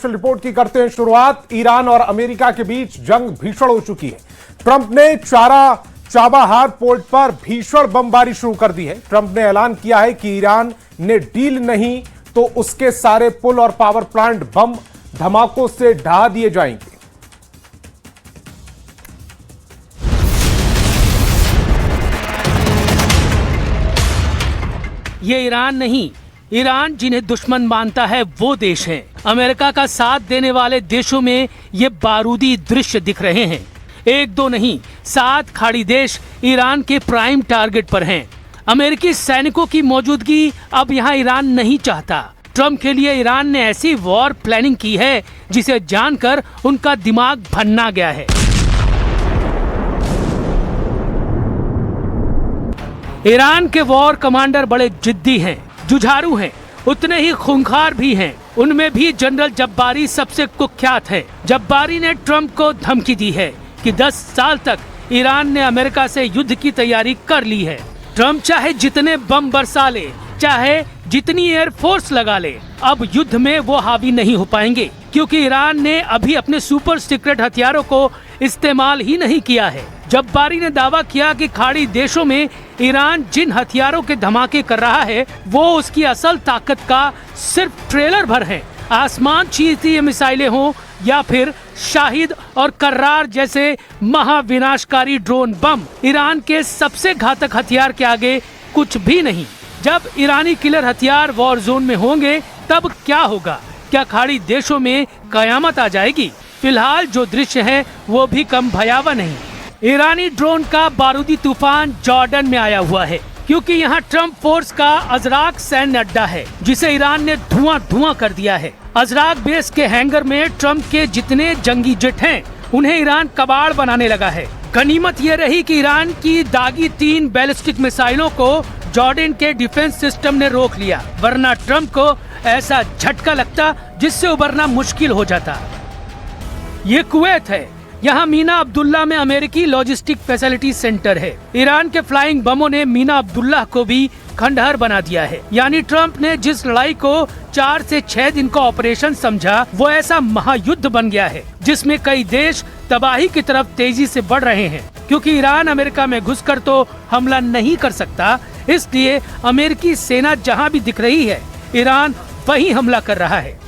Special report की करते हैं शुरुआत। ईरान और अमेरिका के बीच जंग भीषण हो चुकी है। ट्रंप ने चाबाहार पोर्ट पर भीषण बमबारी शुरू कर दी है। ट्रंप ने ऐलान किया है कि ईरान ने डील नहीं तो उसके सारे पुल और पावर प्लांट बम धमाकों से ढहा दिए जाएंगे। ये ईरान नहीं, ईरान जिन्हें दुश्मन मानता है वो देश है। अमेरिका का साथ देने वाले देशों में ये बारूदी दृश्य दिख रहे हैं। एक दो नहीं, 7 खाड़ी देश ईरान के प्राइम टारगेट पर हैं। अमेरिकी सैनिकों की मौजूदगी अब यहाँ ईरान नहीं चाहता। ट्रंप के लिए ईरान ने ऐसी वॉर प्लानिंग की है जिसे जानकर उनका दिमाग भन्ना गया है। ईरान के वॉर कमांडर बड़े जिद्दी हैं, जुझारू हैं, उतने ही खूंखार भी हैं। उनमें भी जनरल जब्बारी सबसे कुख्यात है। जब्बारी ने ट्रंप को धमकी दी है कि 10 साल तक ईरान ने अमेरिका से युद्ध की तैयारी कर ली है। ट्रंप चाहे जितने बम बरसा ले, चाहे जितनी एयरफोर्स लगा ले, अब युद्ध में वो हावी नहीं हो पाएंगे, क्योंकि ईरान ने अभी अपने सुपर सीक्रेट हथियारों को इस्तेमाल ही नहीं किया है। जब्बारी ने दावा किया कि खाड़ी देशों में ईरान जिन हथियारों के धमाके कर रहा है वो उसकी असल ताकत का सिर्फ ट्रेलर भर है। आसमान छीनती ये मिसाइलें हों या फिर शाहिद और कर्रार जैसे महाविनाशकारी ड्रोन बम, ईरान के सबसे घातक हथियार के आगे कुछ भी नहीं। जब ईरानी किलर हथियार वॉर जोन में होंगे तब क्या होगा? क्या खाड़ी देशों में कयामत आ जाएगी? फिलहाल जो दृश्य है वो भी कम भयावह नहीं। ईरानी ड्रोन का बारूदी तूफान जॉर्डन में आया हुआ है, क्योंकि यहाँ ट्रंप फोर्स का अजराक सैन्य अड्डा है जिसे ईरान ने धुआं कर दिया है। अजराक बेस के हैंगर में ट्रंप के जितने जंगी जेट हैं उन्हें ईरान कबाड़ बनाने लगा है। गनीमत ये रही कि ईरान की दागी 3 बैलिस्टिक मिसाइलों को जॉर्डन के डिफेंस सिस्टम ने रोक लिया, वरना ट्रंप को ऐसा झटका लगता जिससे उबरना मुश्किल हो जाता। ये कुवैत है। यहाँ मीना अब्दुल्ला में अमेरिकी लॉजिस्टिक फैसिलिटी सेंटर है। ईरान के फ्लाइंग बमों ने मीना अब्दुल्ला को भी खंडहर बना दिया है। यानी ट्रंप ने जिस लड़ाई को 4 से 6 दिन का ऑपरेशन समझा वो ऐसा महायुद्ध बन गया है जिसमें कई देश तबाही की तरफ तेजी से बढ़ रहे हैं। क्योंकि ईरान अमेरिका में घुसकर तो हमला नहीं कर सकता, इसलिए अमेरिकी सेना जहाँ भी दिख रही है ईरान वहीं हमला कर रहा है।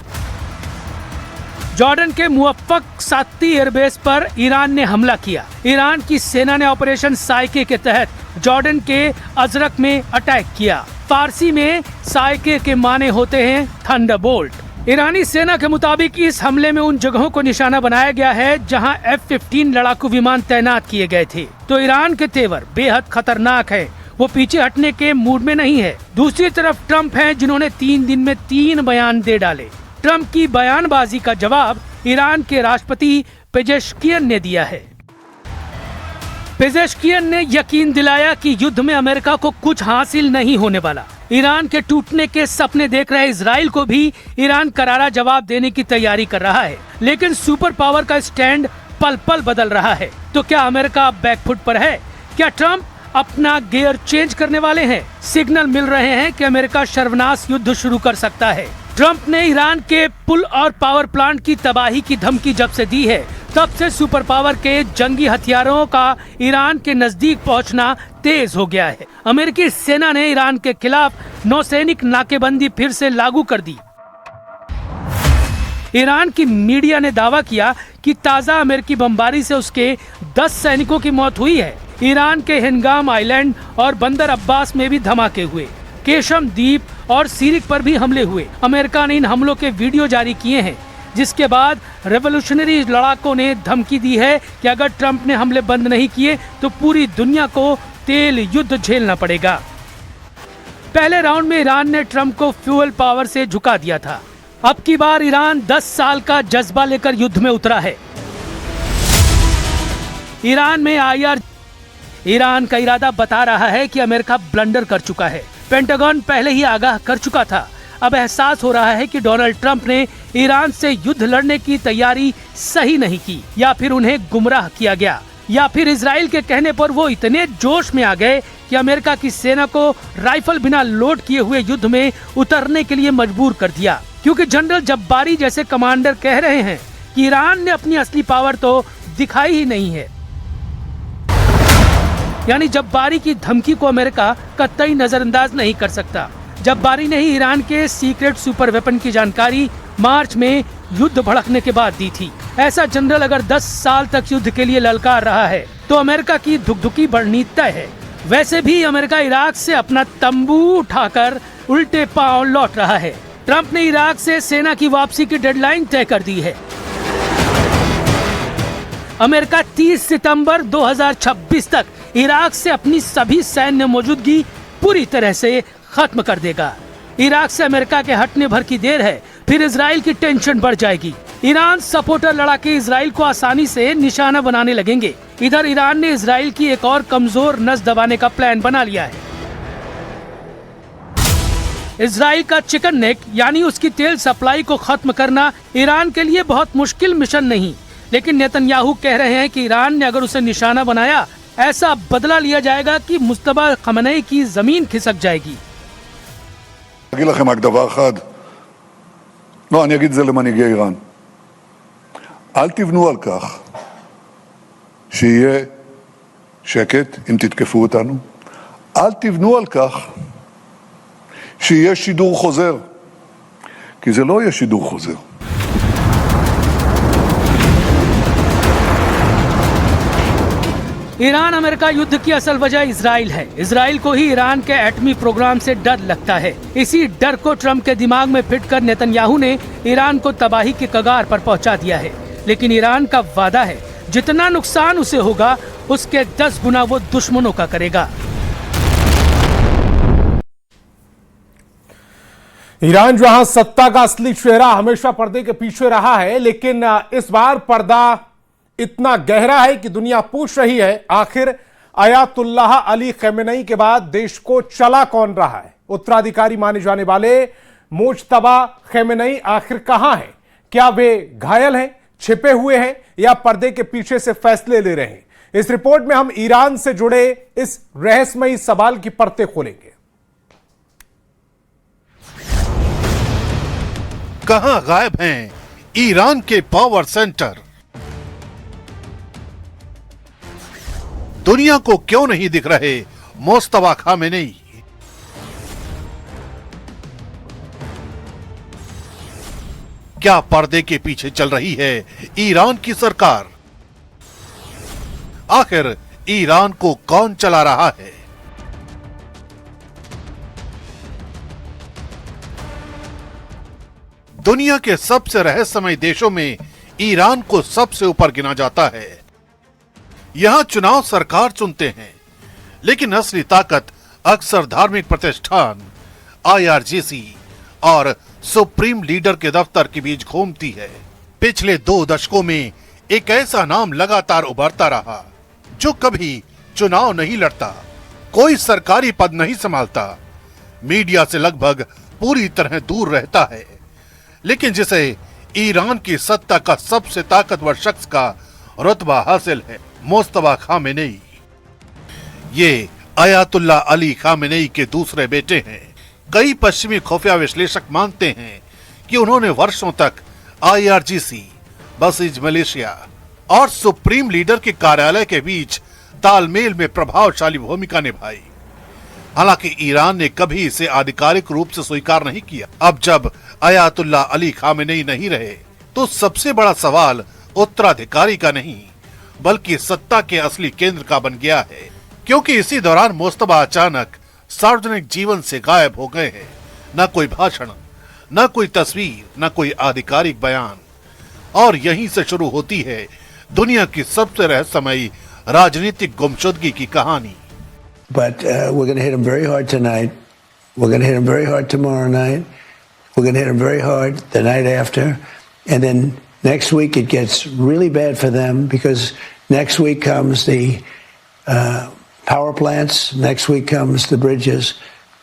जॉर्डन के मुवफ्फक सात्ती एयरबेस पर ईरान ने हमला किया। ईरान की सेना ने ऑपरेशन साइके के तहत जॉर्डन के अजरक में अटैक किया। फारसी में साइके के माने होते हैं थंडरबोल्ट। ईरानी सेना के मुताबिक इस हमले में उन जगहों को निशाना बनाया गया है जहां F-15 लड़ाकू विमान तैनात किए गए थे। तो ईरान के तेवर बेहद खतरनाक है, वो पीछे हटने के मूड में नहीं है। दूसरी तरफ ट्रंप हैं जिन्होंने 3 दिन में 3 बयान दे डाले। ट्रंप की बयानबाजी का जवाब ईरान के राष्ट्रपति पेजेश्कियन ने दिया है। पेजेश्कियन ने यकीन दिलाया कि युद्ध में अमेरिका को कुछ हासिल नहीं होने वाला। ईरान के टूटने के सपने देख रहे इजराइल को भी ईरान करारा जवाब देने की तैयारी कर रहा है। लेकिन सुपर पावर का स्टैंड पल पल बदल रहा है। तो क्या अमेरिका बैकफुट पर है? क्या ट्रंप अपना गियर चेंज करने वाले हैं? सिग्नल मिल रहे हैं कि अमेरिका सर्वनाश युद्ध शुरू कर सकता है। ट्रंप ने ईरान के पुल और पावर प्लांट की तबाही की धमकी जब से दी है तब से सुपर पावर के जंगी हथियारों का ईरान के नजदीक पहुंचना तेज हो गया है। अमेरिकी सेना ने ईरान के खिलाफ नौसैनिक नाकेबंदी फिर से लागू कर दी। ईरान की मीडिया ने दावा किया कि ताजा अमेरिकी बमबारी से उसके 10 सैनिकों की मौत हुई है। ईरान के हिंगाम आइलैंड और बंदर अब्बास में भी धमाके हुए। केशम द्वीप और सीरिक पर भी हमले हुए। अमेरिका ने इन हमलों के वीडियो जारी किए हैं, जिसके बाद रेवोल्यूशनरी लड़ाकों ने धमकी दी है कि अगर ट्रंप ने हमले बंद नहीं किए तो पूरी दुनिया को तेल युद्ध झेलना पड़ेगा। पहले राउंड में ईरान ने ट्रंप को फ्यूल पावर से झुका दिया था। अब की बार ईरान 10 साल का जज्बा लेकर युद्ध में उतरा है। ईरान का इरादा बता रहा है कि अमेरिका ब्लंडर कर चुका है। पेंटागन पहले ही आगाह कर चुका था। अब एहसास हो रहा है कि डोनाल्ड ट्रंप ने ईरान से युद्ध लड़ने की तैयारी सही नहीं की, या फिर उन्हें गुमराह किया गया, या फिर इजराइल के कहने पर वो इतने जोश में आ गए कि अमेरिका की सेना को राइफल बिना लोड किए हुए युद्ध में उतरने के लिए मजबूर कर दिया। क्योंकि जनरल जब्बारी जैसे कमांडर कह रहे हैं कि ईरान ने अपनी असली पावर तो दिखाई ही नहीं है। यानी जब्बारी की धमकी को अमेरिका कतई नजरअंदाज नहीं कर सकता। जब्बारी ने ही ईरान के सीक्रेट सुपर वेपन की जानकारी मार्च में युद्ध भड़कने के बाद दी थी। ऐसा जनरल अगर 10 साल तक युद्ध के लिए ललकार रहा है तो अमेरिका की धुकधुकी बढ़नी तय है। वैसे भी अमेरिका इराक से अपना तंबू उठाकर उल्टे पांव लौट रहा है। ट्रंप ने इराक से सेना की वापसी की डेडलाइन तय कर दी है। अमेरिका 30 सितंबर 2026 तक इराक से अपनी सभी सैन्य मौजूदगी पूरी तरह से खत्म कर देगा। इराक से अमेरिका के हटने भर की देर है, फिर इजराइल की टेंशन बढ़ जाएगी। ईरान सपोर्टर लड़ाके इजराइल को आसानी से निशाना बनाने लगेंगे। इधर ईरान ने इजराइल की एक और कमजोर नस दबाने का प्लान बना लिया है। इजराइल का चिकन नेक यानी उसकी तेल सप्लाई को खत्म करना ईरान के लिए बहुत मुश्किल मिशन नहीं, लेकिन नेतन्याहू कह रहे हैं कि ईरान ने अगर उसे निशाना बनाया, ऐसा बदला लिया जाएगा कि मुस्तफा खमेनी की जमीन खिसक जाएगी। אגיד לכם רק דבר אחד, לא, אני אגיד את זה למנהיגי איראן. אל תבנו על כך שיהיה שקט אם תתקפו אותנו. אל תבנו על כך שיהיה שידור חוזר, כי זה לא יהיה שידור חוזר. ईरान अमेरिका युद्ध की असल वजह इजराइल है। इजराइल को ही ईरान के एटमी प्रोग्राम से डर लगता है। इसी डर को ट्रंप के दिमाग में फिट कर नेतन्याहू ने ईरान को तबाही के कगार पर पहुंचा दिया है। लेकिन ईरान का वादा है, जितना नुकसान उसे होगा उसके 10 गुना वो दुश्मनों का करेगा। ईरान जहां सत्ता का असली चेहरा हमेशा पर्दे के पीछे रहा है, लेकिन इस बार पर्दा इतना गहरा है कि दुनिया पूछ रही है, आखिर अयातुल्लाह अली खमेनी के बाद देश को चला कौन रहा है। उत्तराधिकारी माने जाने वाले मुज्तबा खमेनी आखिर कहां हैं? क्या वे घायल हैं, छिपे हुए हैं, या पर्दे के पीछे से फैसले ले रहे हैं? इस रिपोर्ट में हम ईरान से जुड़े इस रहस्यमयी सवाल की परतें खोलेंगे। कहां गायब हैं ईरान के पावर सेंटर? दुनिया को क्यों नहीं दिख रहे मुस्तफा खमेनी? क्या पर्दे के पीछे चल रही है ईरान की सरकार? आखिर ईरान को कौन चला रहा है? दुनिया के सबसे रहस्यमय देशों में ईरान को सबसे ऊपर गिना जाता है। यहां चुनाव सरकार चुनते हैं, लेकिन असली ताकत अक्सर धार्मिक प्रतिष्ठान, IRGC और सुप्रीम लीडर के दफ्तर के बीच घूमती है। पिछले 2 दशकों में एक ऐसा नाम लगातार उभरता रहा जो कभी चुनाव नहीं लड़ता, कोई सरकारी पद नहीं संभालता, मीडिया से लगभग पूरी तरह दूर रहता है, लेकिन जिसे ईरान की सत्ता का सबसे ताकतवर शख्स का रुतबा हासिल है, मुस्तफा खमेनी। ये अयातुल्लाह अली खमेनी के दूसरे बेटे हैं। कई पश्चिमी खुफिया विश्लेषक मानते हैं कि उन्होंने वर्षों तक IRGC, बसीज मलेशिया और सुप्रीम लीडर के कार्यालय के बीच तालमेल में प्रभावशाली भूमिका निभाई। हालांकि ईरान ने कभी इसे आधिकारिक रूप से स्वीकार नहीं किया। अब जब अयातुल्लाह अली खमेनी नहीं रहे, तो सबसे बड़ा सवाल उत्तराधिकारी का नहीं, बल्कि सत्ता के असली केंद्र का बन गया है, क्योंकि इसी दौरान मुस्तफा अचानक सार्वजनिक जीवन से गायब हो गए हैं। न कोई भाषण, न कोई तस्वीर, न कोई आधिकारिक बयान। और यहीं से शुरू होती है दुनिया की सबसे रहस्यमयी राजनीतिक गुमशुदगी की कहानी। But we're going to hit them very hard tonight. We're going to hit them very hard tomorrow night. We're going to hit them very hard the night after. And then next week it gets really bad for them, because next week comes the power plants. Next week comes the bridges.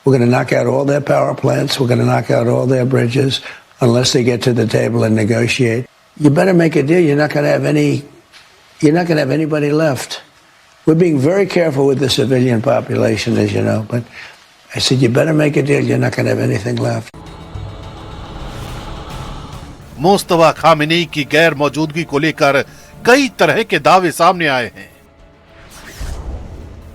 We're going to knock out all their power plants. We're going to knock out all their bridges unless they get to the table and negotiate. You better make a deal. You're not going to have anybody left. We're being very careful with the civilian population, as you know, but I said, you better make a deal. You're not going to have anything left. Mustafa Khamenei की गैर मौजूदगी को लेकर कई तरह के दावे सामने आए हैं।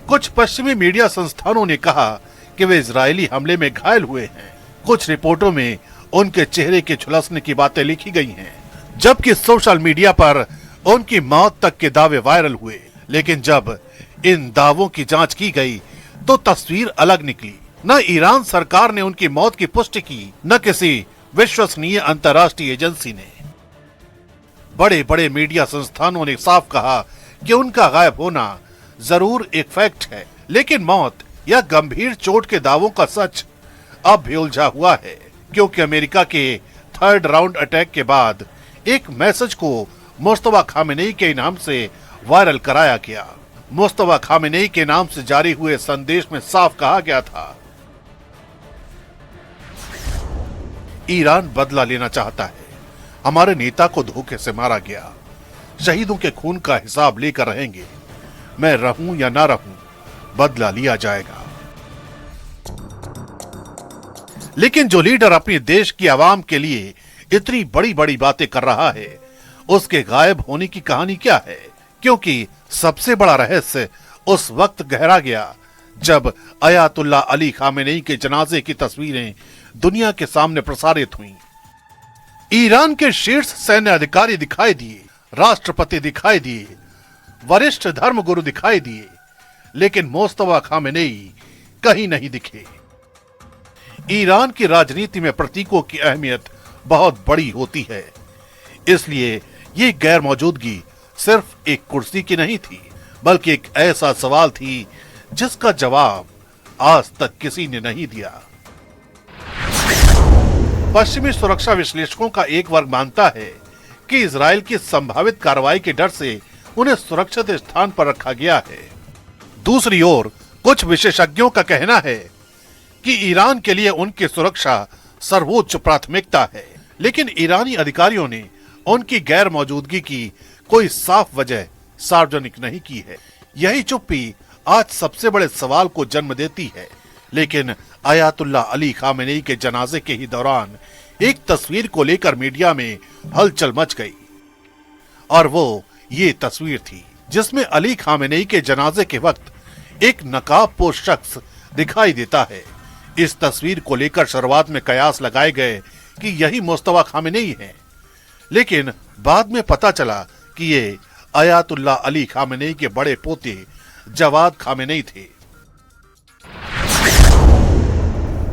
कुछ पश्चिमी मीडिया संस्थानों ने कहा कि वे इजरायली हमले में घायल हुए हैं। कुछ रिपोर्टों में उनके चेहरे के झुलसने की बातें लिखी गई हैं, जबकि सोशल मीडिया पर उनकी मौत तक के दावे वायरल हुए। लेकिन जब इन दावों की जांच की गई तो तस्वीर अलग निकली। न ईरान सरकार ने उनकी मौत की पुष्टि की, न किसी विश्वसनीय अंतर्राष्ट्रीय एजेंसी ने। बड़े बड़े मीडिया संस्थानों ने साफ कहा कि उनका गायब होना जरूर एक फैक्ट है, लेकिन मौत या गंभीर चोट के दावों का सच अब भी उलझा हुआ है, क्योंकि अमेरिका के थर्ड राउंड अटैक के बाद एक मैसेज को मुस्तफा खामेनेई के नाम से वायरल कराया गया। मुस्तफा खामेनेई के नाम से जारी हुए संदेश में साफ कहा गया था, ईरान बदला लेना चाहता है, हमारे नेता को धोखे से मारा गया, शहीदों के खून का हिसाब लेकर रहेंगे, मैं रहूं या ना रहूं, बदला लिया जाएगा। लेकिन जो लीडर अपने देश की आवाम के लिए इतनी बड़ी बड़ी बातें कर रहा है, उसके गायब होने की कहानी क्या है? क्योंकि सबसे बड़ा रहस्य उस वक्त गहरा गया जब अयातुल्ला अली खामेनेई के जनाजे की तस्वीरें दुनिया के सामने प्रसारित हुईं। ईरान के शीर्ष सैन्य अधिकारी दिखाई दिए, राष्ट्रपति दिखाई दिए, वरिष्ठ धर्मगुरु दिखाई दिए, लेकिन मुस्तफा खामेनेई कहीं नहीं दिखे। ईरान की राजनीति में प्रतीकों की अहमियत बहुत बड़ी होती है, इसलिए ये गैर मौजूदगी सिर्फ एक कुर्सी की नहीं थी, बल्कि एक ऐसा सवाल थी जिसका जवाब आज तक किसी ने नहीं दिया। पश्चिमी सुरक्षा विश्लेषकों का एक वर्ग मानता है कि इजराइल की संभावित कार्रवाई के डर से उन्हें सुरक्षित स्थान पर रखा गया है। दूसरी ओर कुछ विशेषज्ञों का कहना है कि ईरान के लिए उनकी सुरक्षा सर्वोच्च प्राथमिकता है, लेकिन ईरानी अधिकारियों ने उनकी गैर मौजूदगी की कोई साफ वजह सार्वजनिक नहीं की है। यही चुप्पी आज सबसे बड़े सवाल को जन्म देती है। लेकिन अयातुल्ला अली खामेनेई के जनाजे के ही दौरान एक तस्वीर को लेकर मीडिया में हलचल मच गई, और वो ये तस्वीर थी जिसमें अली खामेनेई के जनाजे के वक्त एक नकाबपोश शख्स दिखाई देता है। इस तस्वीर को लेकर शुरुआत में कयास लगाए गए कि यही मुस्तफा खामेनेई है, लेकिन बाद में पता चला कि ये अयातुल्ला अली खामेनेई के बड़े पोते जवाद खामेनेई थे।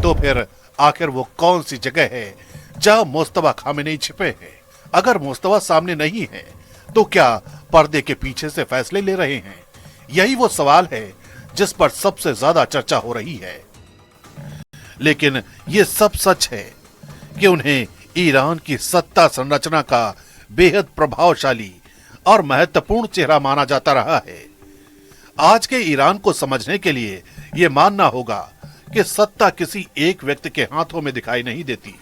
तो फिर आखिर वो कौन सी जगह है जहां मुस्तफा खामेनेई छिपे हैं? अगर मुस्तफा सामने नहीं है तो क्या पर्दे के पीछे से फैसले ले रहे हैं? यही वो सवाल है जिस पर सबसे ज्यादा चर्चा हो रही है। लेकिन ये सब सच है कि उन्हें ईरान की सत्ता संरचना का बेहद प्रभावशाली और महत्वपूर्ण चेहरा माना जाता रहा है। आज के ईरान को समझने के लिए ये मानना होगा कि सत्ता किसी एक व्यक्ति के हाथों में दिखाई नहीं देती।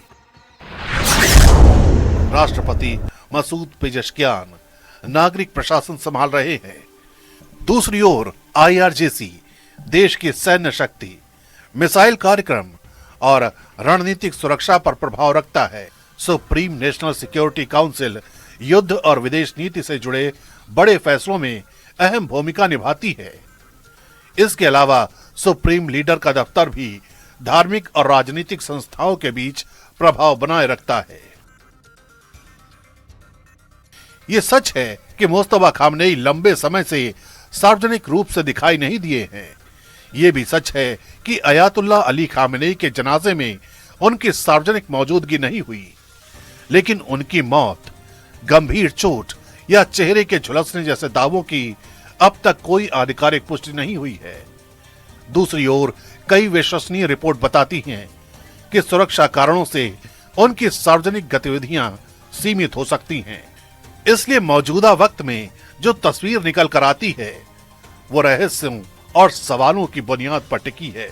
राष्ट्रपति मसूद पेजेश्कियान नागरिक प्रशासन संभाल रहे हैं। दूसरी ओर IRGC देश की सैन्य शक्ति, मिसाइल कार्यक्रम और रणनीतिक सुरक्षा पर प्रभाव रखता है। सुप्रीम नेशनल सिक्योरिटी काउंसिल युद्ध और विदेश नीति से जुड़े बड़े फैसलों में अहम भूमिका निभाती है। इसके अलावा सुप्रीम लीडर का दफ्तर भी धार्मिक और राजनीतिक संस्थाओं के बीच प्रभाव बनाए रखता है। ये सच है कि मुस्तफा खामेनेई लंबे समय से सार्वजनिक रूप से दिखाई नहीं दिए हैं। ये भी सच है कि अयातुल्ला अली खामेनेई के जनाजे में उनकी सार्वजनिक मौजूदगी नहीं हुई, लेकिन उनकी मौत, गंभीर चोट या चेहरे के झुलसने जैसे दावों की अब तक कोई आधिकारिक पुष्टि नहीं हुई है। दूसरी ओर कई विश्वसनीय रिपोर्ट बताती हैं कि सुरक्षा कारणों से उनकी सार्वजनिक गतिविधियां सीमित हो सकती हैं। इसलिए मौजूदा वक्त में जो तस्वीर निकल कर आती है वो रहस्यों और सवालों की बुनियाद पर टिकी है।